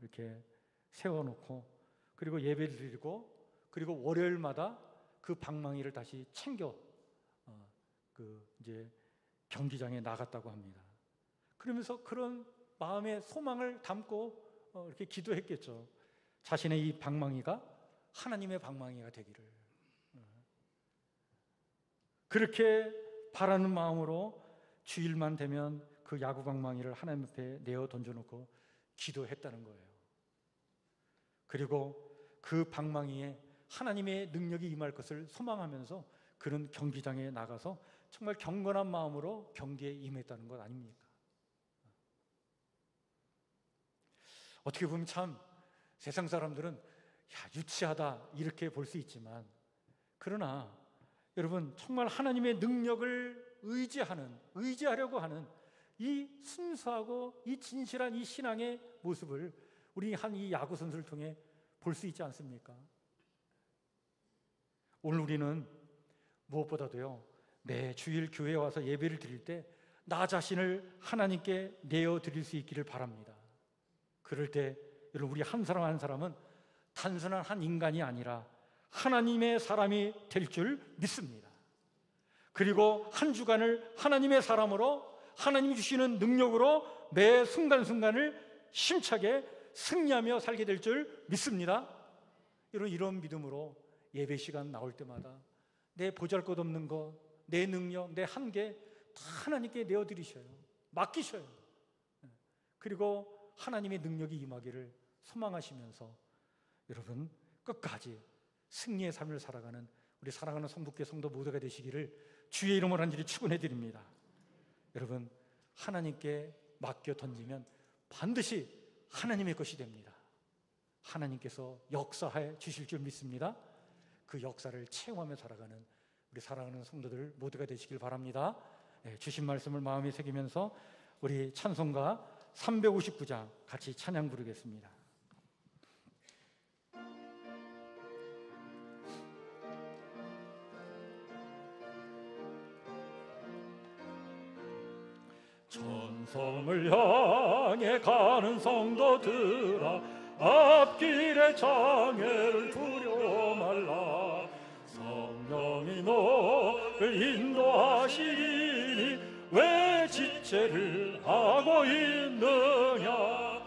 이렇게 세워놓고, 그리고 예배를 드리고, 그리고 월요일마다 그 방망이를 다시 챙겨 이제 경기장에 나갔다고 합니다. 그러면서 그런 마음의 소망을 담고 이렇게 기도했겠죠. 자신의 이 방망이가 하나님의 방망이가 되기를. 그렇게 바라는 마음으로 주일만 되면 그 야구 방망이를 하나님 앞에 내어 던져놓고 기도했다는 거예요. 그리고 그 방망이에 하나님의 능력이 임할 것을 소망하면서 그런 경기장에 나가서 정말 경건한 마음으로 경기에 임했다는 것 아닙니까? 어떻게 보면 참 세상 사람들은 유치하다 이렇게 볼 수 있지만, 그러나 여러분, 정말 하나님의 능력을 의지하려고 하는 이 순수하고 이 진실한 이 신앙의 모습을 우리 한 이 야구 선수를 통해 볼 수 있지 않습니까? 오늘 우리는 무엇보다도요, 매 주일 교회에 와서 예배를 드릴 때 나 자신을 하나님께 내어 드릴 수 있기를 바랍니다. 그럴 때 여러분, 우리 한 사람 한 사람은 단순한 한 인간이 아니라 하나님의 사람이 될 줄 믿습니다. 그리고 한 주간을 하나님의 사람으로, 하나님이 주시는 능력으로 매 순간순간을 힘차게 승리하며 살게 될 줄 믿습니다. 이런 믿음으로 예배 시간 나올 때마다 내 보잘것없는 것, 내 능력, 내 한계 다 하나님께 내어드리셔요. 맡기셔요. 그리고 하나님의 능력이 임하기를 소망하시면서 여러분, 끝까지 승리의 삶을 살아가는 우리 사랑하는 성북교회 성도 모두가 되시기를 주의 이름으로 간절히 축원해 드립니다. 여러분, 하나님께 맡겨 던지면 반드시 하나님의 것이 됩니다. 하나님께서 역사해 주실 줄 믿습니다. 그 역사를 체험하며 살아가는 우리 사랑하는 성도들 모두가 되시길 바랍니다. 주신 말씀을 마음에 새기면서 우리 찬송가 359장 같이 찬양 부르겠습니다. 천성을 향해 가는 성도들아, 앞길의 장애를 두려워 말라. 성령이 너를 인도하시니 왜 지체를 하고 있느냐.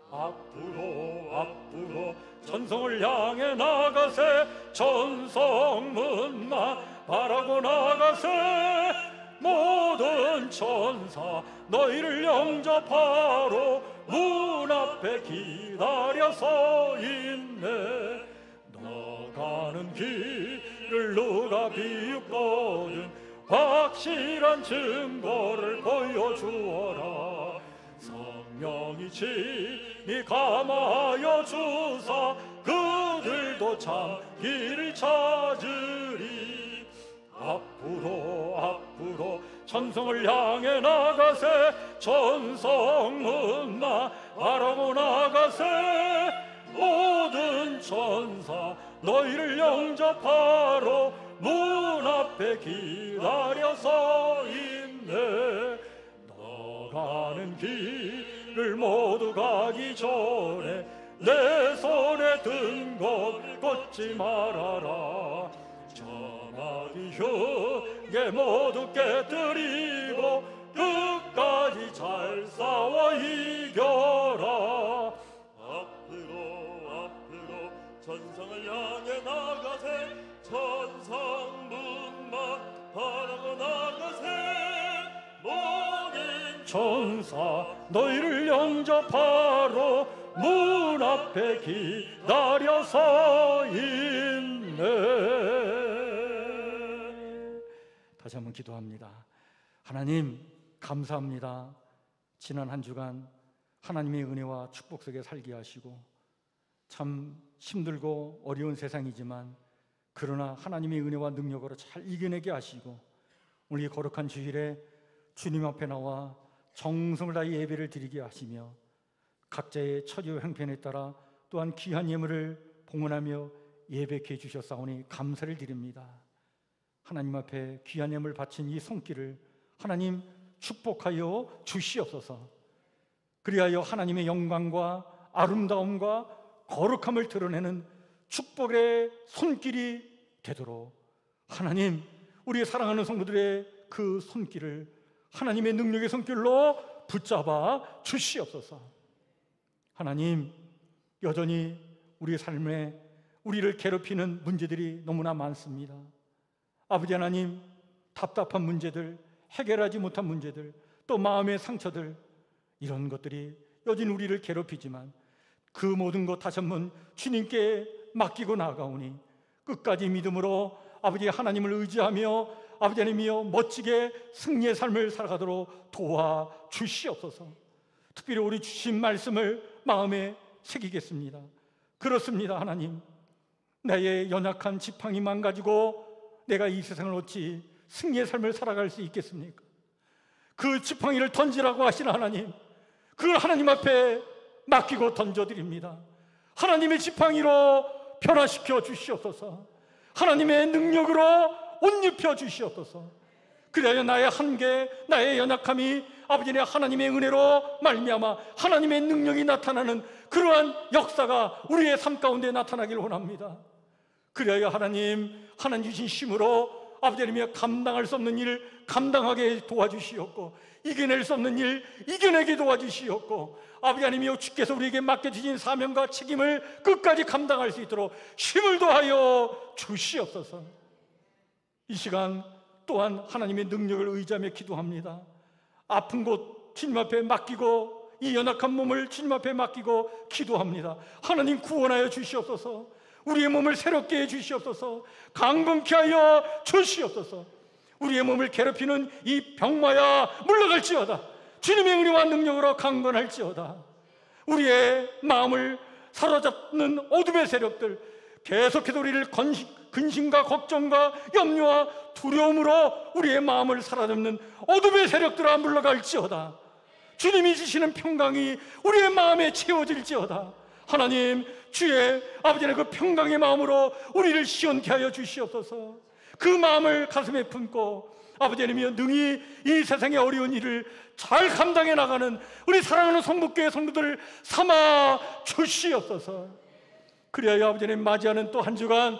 앞으로 천성을 향해 나가세. 천성문만 바라고 나가세. 모든 천사 너희를 영접하러 문 앞에 기다려 서 있네. 너 가는 길을 누가 비웃거든 확실한 증거를 보여주어라. 성령이 친히 감하여 주사 그들도 참 길을 찾으리. 앞으로 천성을 향해 나가세. 천성문만 바라고 나가세. 모든 천사 너희를 영접하러 문 앞에 기다려 서 있네. 너 가는 길을 모두 가기 전에 내 손에 든 것 걷지 말아라. 전하기 흉에 모두 깨뜨리고 끝까지 잘 싸워 이겨라. 앞으로 천성을 향해 나가세. 천성문만 바라고 나가세. 모든 천사 너희를 영접하러 문 앞에 기다려 서 있네. 다시 한번 기도합니다. 하나님 감사합니다. 지난 한 주간 하나님의 은혜와 축복 속에 살게 하시고 참 힘들고 어려운 세상이지만 그러나 하나님의 은혜와 능력으로 잘 이겨내게 하시고 오늘 이 거룩한 주일에 주님 앞에 나와 정성을 다해 예배를 드리게 하시며 각자의 처지와 형편에 따라 또한 귀한 예물을 봉헌하며 예배케 해주셨사오니 감사를 드립니다. 하나님 앞에 귀한 예물 바친 이 손길을 하나님 축복하여 주시옵소서. 그리하여 하나님의 영광과 아름다움과 거룩함을 드러내는 축복의 손길이 되도록 하나님 우리의 사랑하는 성도들의 그 손길을 하나님의 능력의 손길로 붙잡아 주시옵소서. 하나님 여전히 우리의 삶에 우리를 괴롭히는 문제들이 너무나 많습니다. 아버지 하나님 답답한 문제들, 해결하지 못한 문제들, 또 마음의 상처들, 이런 것들이 여전히 우리를 괴롭히지만 그 모든 것 다시 한번 주님께 맡기고 나아가오니 끝까지 믿음으로 아버지 하나님을 의지하며 아버지 하나님이여 멋지게 승리의 삶을 살아가도록 도와주시옵소서. 특별히 우리 주신 말씀을 마음에 새기겠습니다. 그렇습니다. 하나님 나의 연약한 지팡이 망가지고 내가 이 세상을 어찌 승리의 삶을 살아갈 수 있겠습니까? 그 지팡이를 던지라고 하신 하나님, 그 하나님 앞에 맡기고 던져드립니다. 하나님의 지팡이로 변화시켜 주시옵소서. 하나님의 능력으로 옷 입혀 주시옵소서. 그래야 나의 한계, 나의 연약함이 아버지의 하나님의 은혜로 말미암아 하나님의 능력이 나타나는 그러한 역사가 우리의 삶 가운데 나타나기를 원합니다. 그래야 하나님 주신 힘으로 아버지 하나님이 감당할 수 없는 일 감당하게 도와주시옵고 이겨낼 수 없는 일 이겨내게 도와주시옵고 아버지 하나님이여 주께서 우리에게 맡겨주신 사명과 책임을 끝까지 감당할 수 있도록 힘을 더하여 주시옵소서. 이 시간 또한 하나님의 능력을 의지하며 기도합니다. 아픈 곳 주님 앞에 맡기고 이 연약한 몸을 주님 앞에 맡기고 기도합니다. 하나님 구원하여 주시옵소서. 우리의 몸을 새롭게 해 주시옵소서. 강건케 하여 주시옵소서. 우리의 몸을 괴롭히는 이 병마야 물러갈지어다. 주님의 은혜와 능력으로 강건할지어다. 우리의 마음을 사로잡는 어둠의 세력들, 계속해서 우리를 근심과 걱정과 염려와 두려움으로 우리의 마음을 사로잡는 어둠의 세력들아 물러갈지어다. 주님이 주시는 평강이 우리의 마음에 채워질지어다. 하나님, 주의 아버지의 그 평강의 마음으로 우리를 시원케 하여 주시옵소서. 그 마음을 가슴에 품고 아버지 하나님이여 능히 이 세상의 어려운 일을 잘 감당해 나가는 우리 사랑하는 성북교회 성도들을 삼아 주시옵소서. 그리하여 아버지 하나님 맞이하는 또 한 주간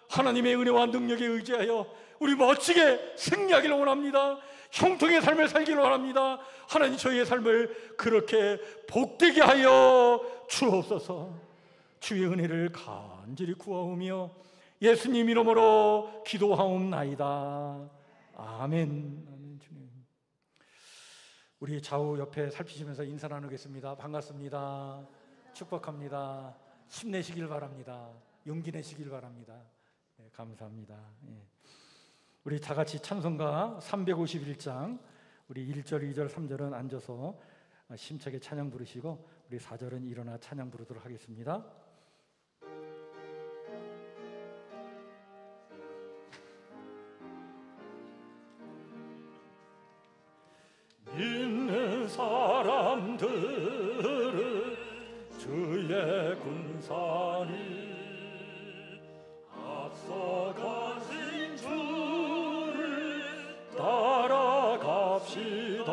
하나님의 은혜와 능력에 의지하여 우리 멋지게 승리하기를 원합니다. 형통의 삶을 살기를 원합니다. 하나님, 저희의 삶을 그렇게 복되게 하여 주옵소서. 주의 은혜를 간절히 구하오며 예수님 이름으로 기도하옵나이다. 아멘. 아멘. 주님, 우리 좌우 옆에 살피시면서 인사 나누겠습니다. 반갑습니다. 축복합니다. 힘내시길 바랍니다. 용기 내시길 바랍니다. 네, 감사합니다. 예. 우리 다 같이 찬송가 351장 우리 1절, 2절, 3절은 앉아서 심차게 찬양 부르시고 우리 4절은 일어나 찬양 부르도록 하겠습니다. 믿는 사람들은 주의 군사니 앞서가신 주를 따라갑시다.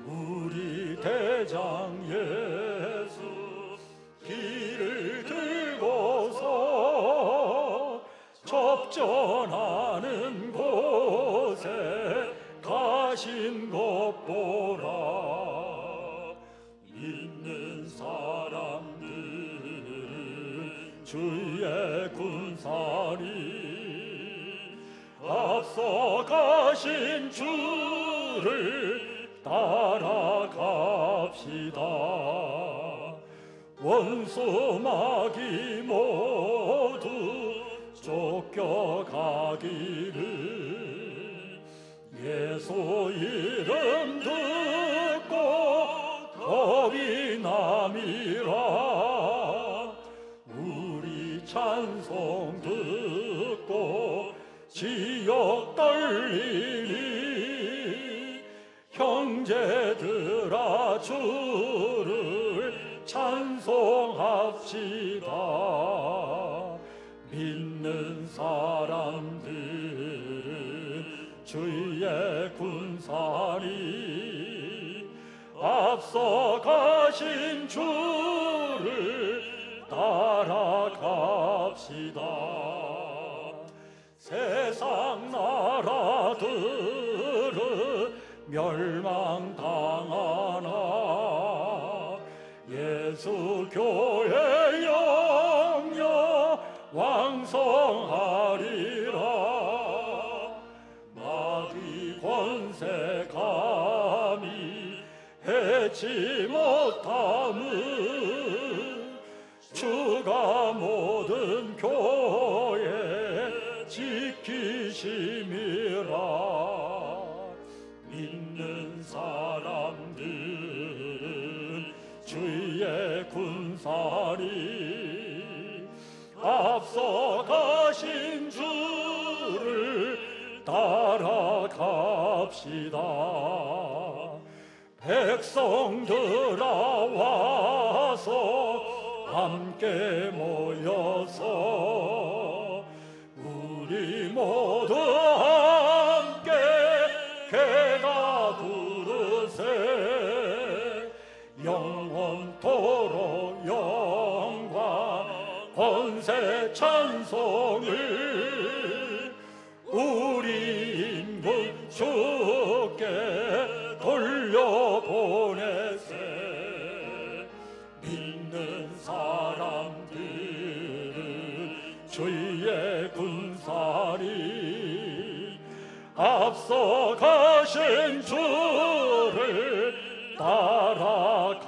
우리 대장 예수 길을 들고서 접전하는 곳에 가신 것 보라. 믿는 사람들은 주의 군사니 앞서 가신 주를 따라갑시다. 원수 마귀 모두 쫓겨가기를 예수 이름 듣고 겁이 남이라. 우리 찬송 듣고 지옥 떨리니 형제들아 주를 찬송합시다. 믿는 사람들은 주의 군사니 앞서 가신 주를 따라갑시다. 세상 나라들은 멸망당하나 예수 교회 영영 왕성하리라. 마귀 권세 감히 해치 못함은 주가 모든 교회 지키심이라. 믿는 사람들은 주의 군사리 앞서 가신 주를 따라갑시다. 백성들아 와서 함께 모여서 우리 모두 함께 개가 부르세. 영원토록 영광 권세 찬송을 우리 인군 주께 돌려보내세. 믿는 사람들은 주의 군사리 앞서 가신 주를 따라갑시다.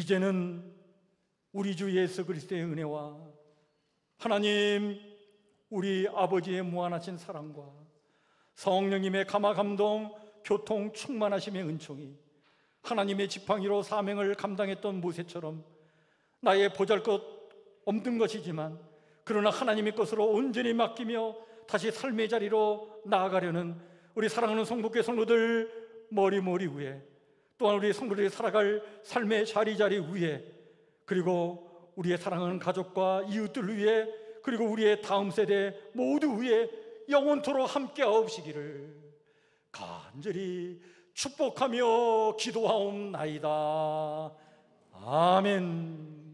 이제는 우리 주 예수 그리스도의 은혜와 하나님 우리 아버지의 무한하신 사랑과 성령님의 감화 감동 교통 충만하심의 은총이 하나님의 지팡이로 사명을 감당했던 모세처럼 나의 보잘것 없는 것이지만 그러나 하나님의 것으로 온전히 맡기며 다시 삶의 자리로 나아가려는 우리 사랑하는 성북교회 성도들 머리 위에, 또한 우리 성도들이 살아갈 삶의 자리 위에, 그리고 우리의 사랑하는 가족과 이웃들 위에, 그리고 우리의 다음 세대 모두 위에 영원토록 함께하옵시기를 간절히 축복하며 기도하옵나이다. 아멘.